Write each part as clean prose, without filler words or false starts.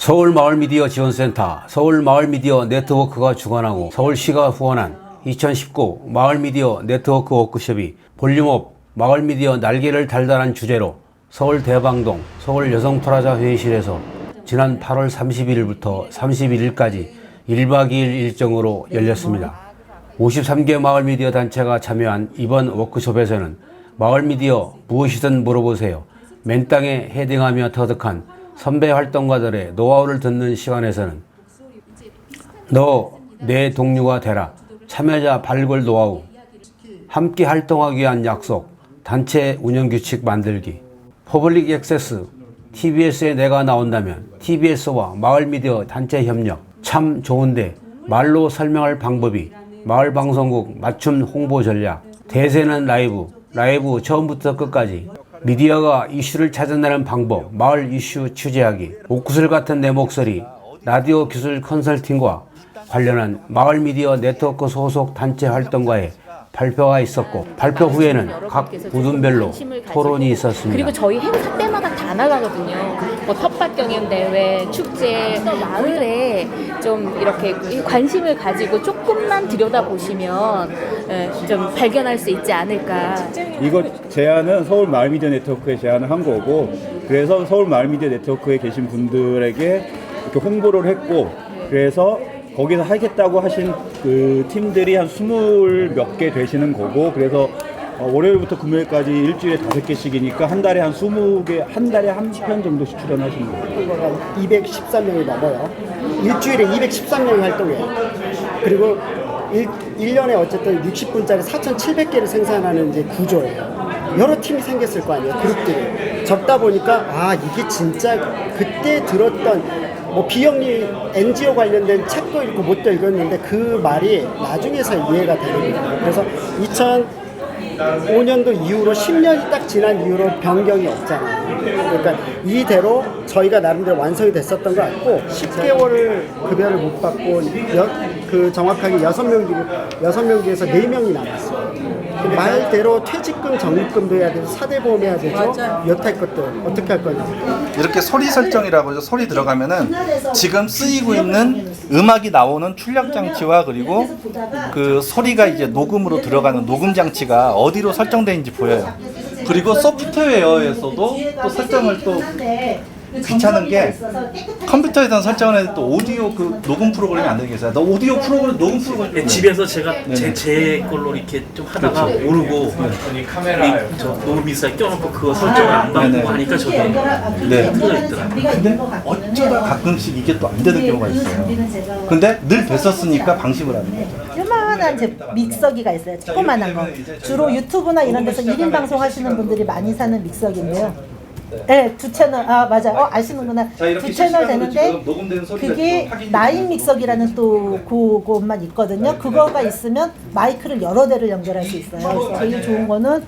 서울마을미디어 지원센터, 서울마을미디어 네트워크가 주관하고 서울시가 후원한 2019 마을미디어 네트워크 워크숍이 볼륨업 마을미디어 날개를 달달한 주제로 서울 대방동 서울여성프라자 회의실에서 지난 8월 31일부터 31일까지 1박 2일 일정으로 열렸습니다. 53개 마을미디어 단체가 참여한 이번 워크숍에서는 마을미디어 무엇이든 물어보세요. 맨땅에 헤딩하며 터득한 선배 활동가들의 노하우를 듣는 시간에서는 너 내 동료가 되라, 참여자 발굴 노하우, 함께 활동하기 위한 약속, 단체 운영 규칙 만들기, 퍼블릭 액세스, TBS에 내가 나온다면 TBS와 마을미디어 단체 협력, 참 좋은데 말로 설명할 방법이, 마을방송국 맞춤 홍보 전략, 대세는 라이브 처음부터 끝까지, 미디어가 이슈를 찾아내는 방법, 마을 이슈 취재하기, 옥구슬 같은 내 목소리, 라디오 기술 컨설팅과 관련한 마을미디어 네트워크 소속 단체 활동가의 발표가 있었고, 발표 후에는 각 부분별로 토론이 있었습니다. 그리고 저희 행사 때마다 다 나가거든요. 뭐 텃밭경연 대회, 축제, 마을에 좀 이렇게 관심을 가지고 조금만 들여다보시면 좀 발견할 수 있지 않을까. 이거 제안은 서울마을미디어 네트워크에 제안을 한 거고, 그래서 서울마을미디어 네트워크에 계신 분들에게 이렇게 홍보를 했고, 그래서 거기서 하겠다고 하신 그 팀들이 한 20몇 개 되시는 거고, 그래서 월요일부터 금요일까지 일주일에 5개씩이니까 한 달에 한 20개, 한 달에 한 편 정도씩 출연하시는 거예요. 213명이 넘어요. 일주일에 213명이 활동해요. 그리고 1년에 어쨌든 60분짜리 4,700개를 생산하는 이제 구조예요. 여러 팀이 생겼을 거 아니에요. 그룹들이. 적다 보니까 아, 이게 진짜 그때 들었던 뭐 비영리 NGO 관련된 책도 읽고 못도 읽었는데 그 말이 나중에서 이해가 되는 거예요. 그래서 2005년도 이후로 10년이 딱 지난 이후로 변경이 없잖아요. 그러니까 이대로 저희가 나름대로 완성이 됐었던 것 같고, 10개월 급여를 못 받고 정확하게 6명 중에서 4명이 남았어요. 말대로 퇴직금, 적립금도 해야 되고 사대보험 해야 되죠. 여타의 것들 어떻게 할 거냐. 이렇게 소리 설정이라고 해서 소리 들어가면은 지금 쓰이고 있는 음악이 나오는 출력 장치와 그리고 그 소리가 이제 녹음으로 들어가는 녹음 장치가 어디로 설정되는지 보여요. 그리고 소프트웨어에서도 또 설정을 또 귀찮은 게 컴퓨터에서 설정을 해도 또 오디오 그 녹음 프로그램이 안 되는 게 있어요. 너 오디오 프로그램 녹음 프로그램 집에서 제가 제 걸로 이렇게 좀 하다가 그렇죠. 모르고 저 녹음 미사에 껴놓고 그거 설정을 안 바꾸고 하니까 저게 틀려 있더라고요. 근데 어쩌다 가끔씩 이게 또 안 되는 경우가 있어요. 근데 늘 됐었으니까 방심을 하는 거죠. 요만한 믹서기가 있어요. 조그만한 거. 주로 유튜브나 이런 데서 1인 방송 하시는 분들이 많이 사는 믹서기인데요. 네, 2채널, 맞아요. 아시는구나. 2채널 되는데, 그게 나인 믹서기라는 또 그것만 있거든요. 그거가 있으면 마이크를 여러 대를 연결할 수 있어요. 그래서 제일 좋은 거는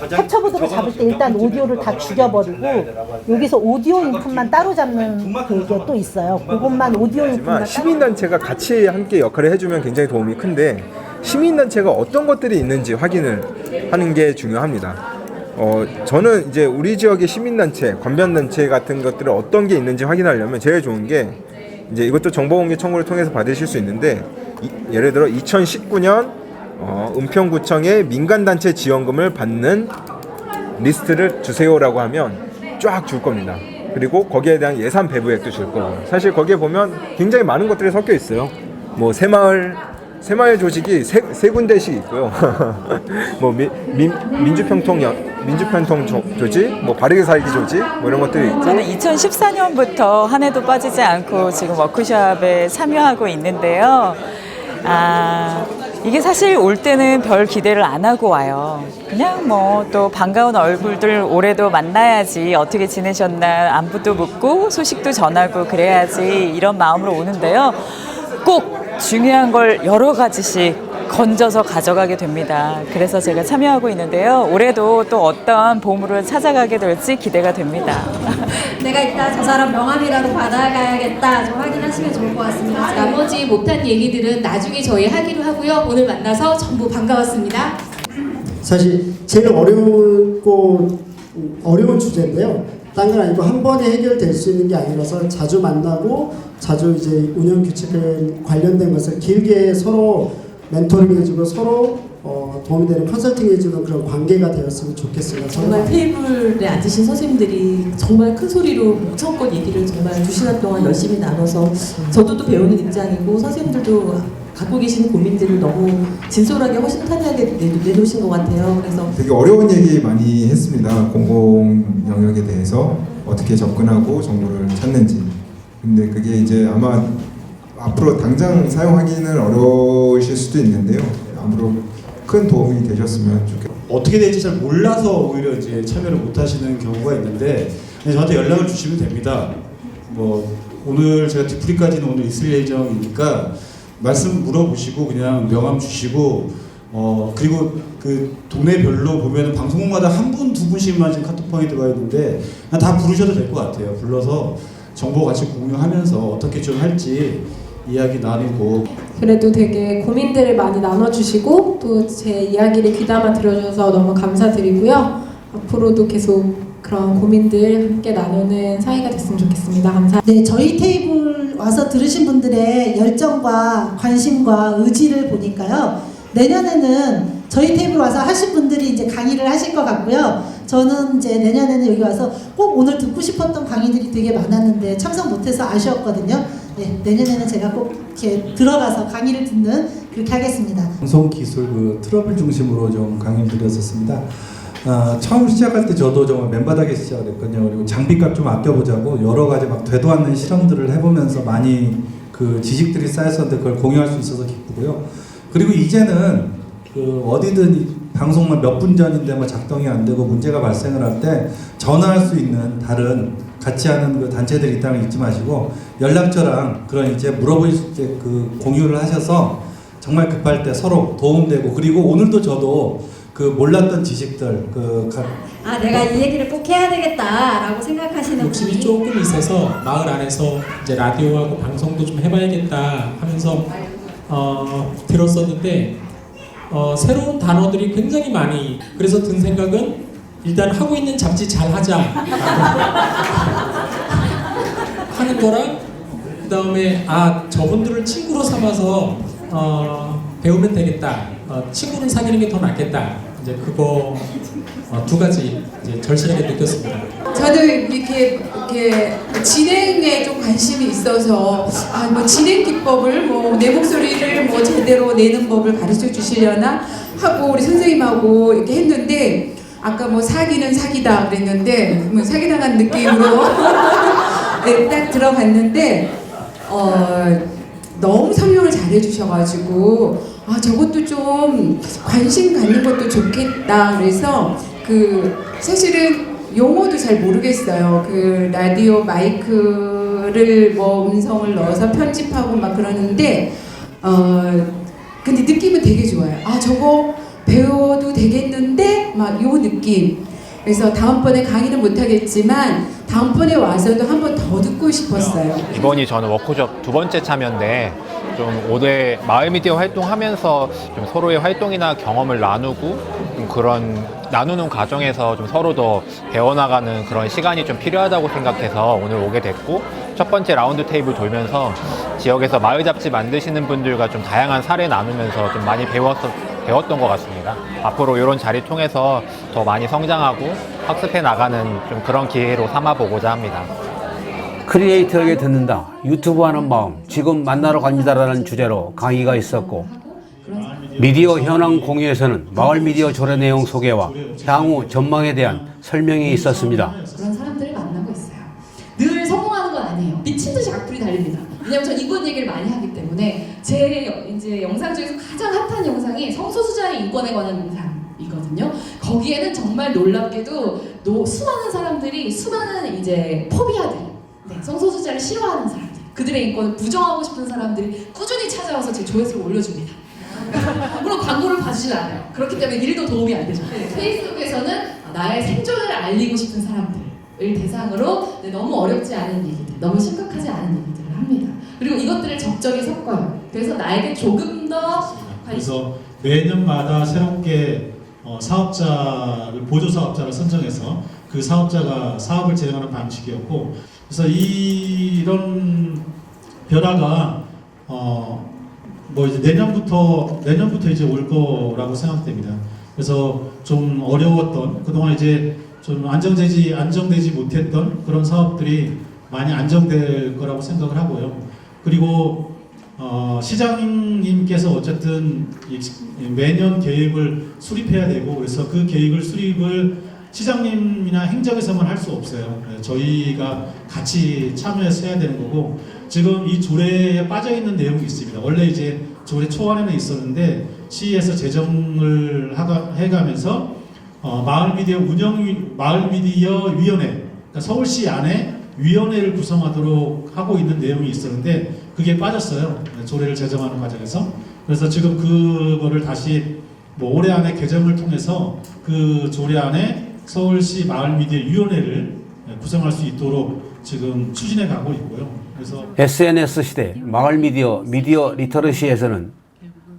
캡처보드로 잡을 때 일단 오디오를 다 죽여버리고, 여기서 오디오 인풋만 따로 잡는 그게 또 있어요. 그것만 오디오 인풋만. 시민단체가 같이 함께 역할을 해주면 굉장히 도움이 큰데, 시민단체가 어떤 것들이 있는지 확인을 하는 게 중요합니다. 저는 이제 우리 지역의 시민단체, 관변단체 같은 것들을 어떤 게 있는지 확인하려면 제일 좋은 게, 이제 이것도 정보공개 청구를 통해서 받으실 수 있는데, 예를 들어 2019년 은평구청의 민간단체 지원금을 받는 리스트를 주세요라고 하면 쫙 줄 겁니다. 그리고 거기에 대한 예산 배부액도 줄 거고요. 사실 거기에 보면 굉장히 많은 것들이 섞여 있어요. 뭐 새마을 조직이 세 군데씩 있고요. 뭐 민주평통 조직, 뭐 바르게 살기 조직, 뭐 이런 것들이 있고. 저는 2014년부터 한 해도 빠지지 않고 지금 워크숍에 참여하고 있는데요. 이게 사실 올 때는 별 기대를 안 하고 와요. 그냥 뭐 또 반가운 얼굴들 올해도 만나야지, 어떻게 지내셨나 안부도 묻고 소식도 전하고 그래야지, 이런 마음으로 오는데요. 꼭 중요한 걸 여러 가지씩 건져서 가져가게 됩니다. 그래서 제가 참여하고 있는데요. 올해도 또 어떤 보물을 찾아가게 될지 기대가 됩니다. 내가 이따 저 사람 명함이라도 받아가야겠다 좀 확인하시면 좋을 것 같습니다. 나머지 못한 얘기들은 나중에 저희 하기로 하고요. 오늘 만나서 전부 반가웠습니다. 사실 제일 어려운 주제인데요. 딴 건 아니고 한 번에 해결될 수 있는 게 아니라서 자주 만나고 자주 이제 운영 규칙에 관련된 것을 길게 서로 멘토링 해주고 서로 도움이 되는 컨설팅 해주는 그런 관계가 되었으면 좋겠습니다. 정말 테이블에 앉으신 선생님들이 정말 큰 소리로 목청껏 얘기를 정말 2시간 동안 열심히 나눠서 저도 또 배우는 입장이고 선생님들도 갖고 계시는 고민들을 너무 진솔하게 허심탄회하게 내놓으신 것 같아요. 그래서 되게 어려운 얘기 많이 했습니다. 공공 영역에 대해서 어떻게 접근하고 정보를 찾는지. 근데 그게 이제 아마 앞으로 당장 사용하기는 어려우실 수도 있는데요. 앞으로 큰 도움이 되셨으면 좋겠습니다. 어떻게 될지 잘 몰라서 오히려 이제 참여를 못 하시는 경우가 있는데 저한테 연락을 주시면 됩니다. 뭐 오늘 제가 뒤풀이까지는 오늘 있을 예정이니까 말씀 물어보시고 그냥 명함 주시고 그리고 그 동네별로 보면은 방송국마다 한 분, 두 분씩만 지금 카톡방에 들어가 있는데 다 부르셔도 될 것 같아요. 불러서 정보 같이 공유하면서 어떻게 좀 할지 이야기 나누고. 그래도 되게 고민들을 많이 나눠주시고 또 제 이야기를 귀담아 들어주셔서 너무 감사드리고요. 앞으로도 계속 그런 고민들 함께 나누는 사이가 됐으면 좋겠습니다. 감사합니다. 네, 저희 테이블 와서 들으신 분들의 열정과 관심과 의지를 보니까요. 내년에는 저희 테이블 와서 하신 분들이 이제 강의를 하실 것 같고요. 저는 이제 내년에는 여기 와서 꼭 오늘 듣고 싶었던 강의들이 되게 많았는데 참석 못해서 아쉬웠거든요. 네, 내년에는 제가 꼭 이렇게 들어가서 강의를 듣는 그렇게 하겠습니다. 방송 기술 그 트러블 중심으로 좀 강의를 드렸었습니다. 처음 시작할 때 저도 정말 맨바닥에 시작을 했거든요. 그리고 장비값 좀 아껴보자고 여러 가지 막 되도 않는 실험들을 해보면서 많이 그 지식들이 쌓였었는데 그걸 공유할 수 있어서 기쁘고요. 그리고 이제는 그 어디든 방송만 몇 분 전인데 뭐 작동이 안 되고 문제가 발생을 할 때 전화할 수 있는 다른 같이 하는 그 단체들이 있다면 잊지 마시고 연락처랑 그런 이제 물어볼 수 있게 그 공유를 하셔서 정말 급할 때 서로 도움되고 그리고 오늘도 저도 그 몰랐던 지식들 내가 이 얘기를 꼭 해야 되겠다라고 생각하시는 욕심이 분이 조금 있어서 마을 안에서 이제 라디오하고 방송도 좀 해봐야겠다 하면서 들었었는데 새로운 단어들이 굉장히 많이 그래서 든 생각은 일단 하고 있는 잡지 잘 하자 하는 거랑 그 다음에 저분들을 친구로 삼아서 배우면 되겠다 친구를 사귀는 게 더 낫겠다 이제 그거 두 가지 이제 절실하게 느꼈습니다. 저도 이렇게 진행에 좀 관심이 있어서 뭐 진행 기법을 내 목소리를 제대로 내는 법을 가르쳐 주시려나 하고 우리 선생님하고 이렇게 했는데 아까 사기는 사기다 그랬는데 사기당한 느낌으로 네, 딱 들어갔는데 너무 설명을 잘해 주셔가지고 저것도 좀 관심 갖는 것도 좋겠다 그래서 사실은 용어도 잘 모르겠어요. 라디오 마이크를 음성을 넣어서 편집하고 막 그러는데 근데 느낌은 되게 좋아요. 저거 배워도 되겠는데 막 요 느낌. 그래서 다음번에 강의는 못하겠지만 다음번에 와서도 한 번 더 듣고 싶었어요. 이번이 저는 워크숍 2번째 참여인데 좀 올해 마을 미디어 활동하면서 좀 서로의 활동이나 경험을 나누고 좀 그런 나누는 과정에서 좀 서로 더 배워나가는 그런 시간이 좀 필요하다고 생각해서 오늘 오게 됐고 첫 번째 라운드 테이블 돌면서 지역에서 마을 잡지 만드시는 분들과 좀 다양한 사례 나누면서 좀 많이 배웠던 것 같습니다. 앞으로 이런 자리 통해서 더 많이 성장하고 학습해 나가는 좀 그런 기회로 삼아보고자 합니다. 크리에이터에게 듣는다, 유튜브 하는 마음, 지금 만나러 갑니다라는 주제로 강의가 있었고 미디어 현황 공유에서는 마을 미디어 조례 내용 소개와 향후 전망에 대한 설명이 있었습니다. 그런 사람들을 만나고 있어요. 늘 성공하는 건 아니에요. 미친 듯이 악플이 달립니다. 왜냐면 전 이권 얘기를 많이 하기 때문에 제 이제 영상 중에서 가장 핫한 영상이 성소수자의 인권에 관한 영상이거든요. 거기에는 정말 놀랍게도 수많은 사람들이 수많은 이제 포비아들, 성소수자를 싫어하는 사람들, 그들의 인권을 부정하고 싶은 사람들이 꾸준히 찾아와서 제 조회수를 올려줍니다. 물론 광고를 봐주진 않아요. 그렇기 때문에 일도 도움이 안 되죠. 페이스북에서는 나의 생존을 알리고 싶은 사람들을 대상으로 너무 어렵지 않은 얘기들, 너무 심각하지 않은 얘기들을 합니다. 그리고 이것들을 적절히 섞어요. 그래서 나에게 조금 더 그래서 매년마다 새롭게 보조 사업자를 선정해서 그 사업자가 사업을 진행하는 방식이었고, 그래서 이런 변화가 뭐 이제 내년부터 이제 올 거라고 생각됩니다. 그래서 좀 어려웠던, 그동안 이제 좀 안정되지 못했던 그런 사업들이 많이 안정될 거라고 생각을 하고요. 그리고 시장님께서 어쨌든 매년 계획을 수립해야 되고, 그래서 그 계획을 수립을 시장님이나 행정에서만 할 수 없어요. 저희가 같이 참여해서 해야 되는 거고, 지금 이 조례에 빠져 있는 내용이 있습니다. 원래 이제 조례 초안에는 있었는데 시에서 제정을 해가면서 마을미디어 위원회, 그러니까 서울시 안에 위원회를 구성하도록 하고 있는 내용이 있었는데 그게 빠졌어요. 조례를 제정하는 과정에서. 그래서 지금 그거를 다시 뭐 올해 안에 개정을 통해서 그 조례 안에 서울시 마을미디어 위원회를 구성할 수 있도록 지금 추진해 가고 있고요. 그래서 SNS 시대 마을 미디어 리터러시에서는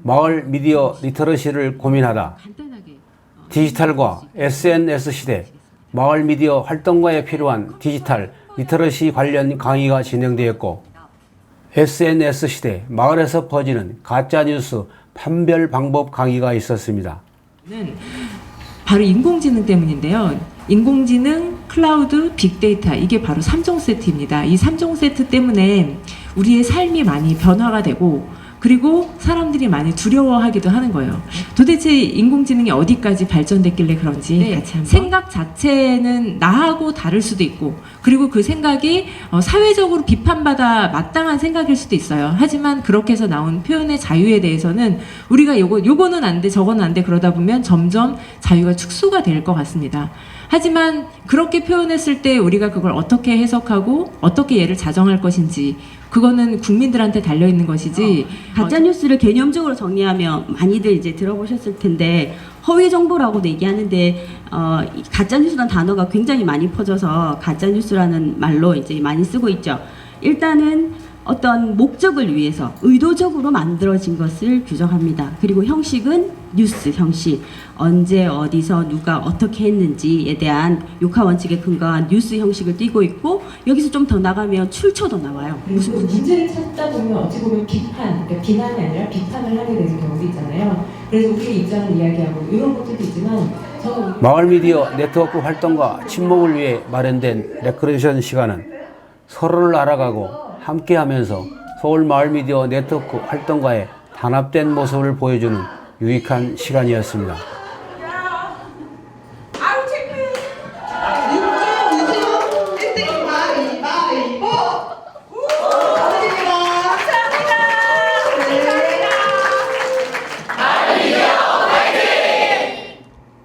마을 미디어 리터러시를 고민하다 디지털과 SNS 시대 마을 미디어 활동가에 필요한 디지털 리터러시 관련 강의가 진행되었고, SNS 시대 마을에서 퍼지는 가짜뉴스 판별 방법 강의가 있었습니다. 바로 인공지능 때문인데요. 인공지능, 클라우드, 빅데이터, 이게 바로 3종 세트입니다. 이 3종 세트 때문에 우리의 삶이 많이 변화가 되고, 그리고 사람들이 많이 두려워하기도 하는 거예요. 도대체 인공지능이 어디까지 발전됐길래 그런지 같이 한번. 생각 자체는 나하고 다를 수도 있고, 그리고 그 생각이 사회적으로 비판받아 마땅한 생각일 수도 있어요. 하지만 그렇게 해서 나온 표현의 자유에 대해서는 우리가 요거는 안 돼, 저거는 안 돼, 그러다 보면 점점 자유가 축소가 될 것 같습니다. 하지만 그렇게 표현했을 때 우리가 그걸 어떻게 해석하고 어떻게 얘를 자정할 것인지, 그거는 국민들한테 달려있는 것이지. 가짜뉴스를 개념적으로 정리하면 많이들 이제 들어보셨을 텐데, 허위 정보라고도 얘기하는데 가짜뉴스라는 단어가 굉장히 많이 퍼져서 가짜뉴스라는 말로 이제 많이 쓰고 있죠. 일단은 어떤 목적을 위해서 의도적으로 만들어진 것을 규정합니다. 그리고 형식은 뉴스 형식, 언제 어디서 누가 어떻게 했는지에 대한 욕하 원칙에 근거한 뉴스 형식을 띠고 있고, 여기서 좀 더 나가면 출처도 나와요. 무슨 문제를 찾다 보면 어찌 보면 그러니까 비난이 아니라 비판을 하게 되는 경우도 있잖아요. 그래서 우리의 입장을 이야기하고 이런 것들도 있지만, 저는 마을 미디어 네트워크 활동과 친목을 위해 마련된 레크레이션 시간은 서로를 알아가고 함께하면서 서울 마을 미디어 네트워크 활동가의 단합된 모습을 보여주는 유익한 시간이었습니다.